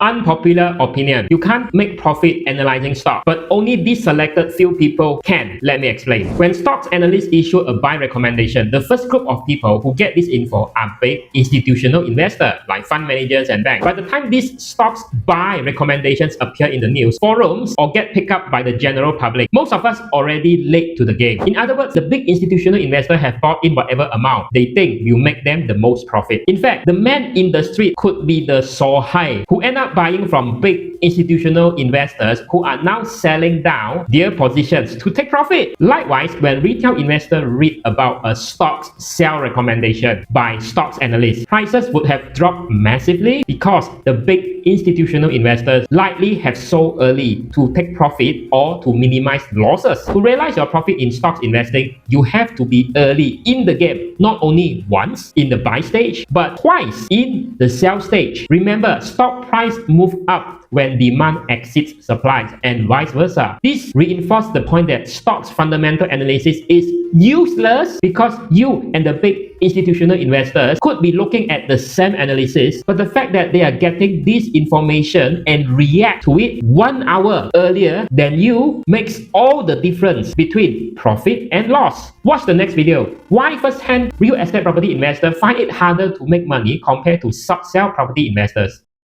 Unpopular opinion. You can't make profit analyzing stock, but only these selected few people can. Let me explain. When stocks analysts issue a buy recommendation, the first group of people who get this info are big institutional investors like fund managers and banks. By the time these stocks buy recommendations appear in the news, forums, or get picked up by the general public, most of us already late to the game. In other words, the big institutional investors have bought in whatever amount they think will make them the most profit. In fact, the man in the street could be the sohai who end up buying from big institutional investors who are now selling down their positions to take profit. Likewise, when retail investors read about a stock's sell recommendation by stocks analysts, prices would have dropped massively because the big institutional investors likely have sold early to take profit or to minimize losses. To realize your profit in stocks investing, you have to be early in the game, not only once in the buy stage, but twice in the sell stage. Remember, stock price move up when demand exceeds supply and vice versa. This reinforces the point that stocks fundamental analysis is useless because you and the big institutional investors could be looking at the same analysis, but the fact that they are getting this information and react to it 1 hour earlier than you makes all the difference between profit and loss. Watch the next video. Why first-hand real estate property investors find it harder to make money compared to sell property investors.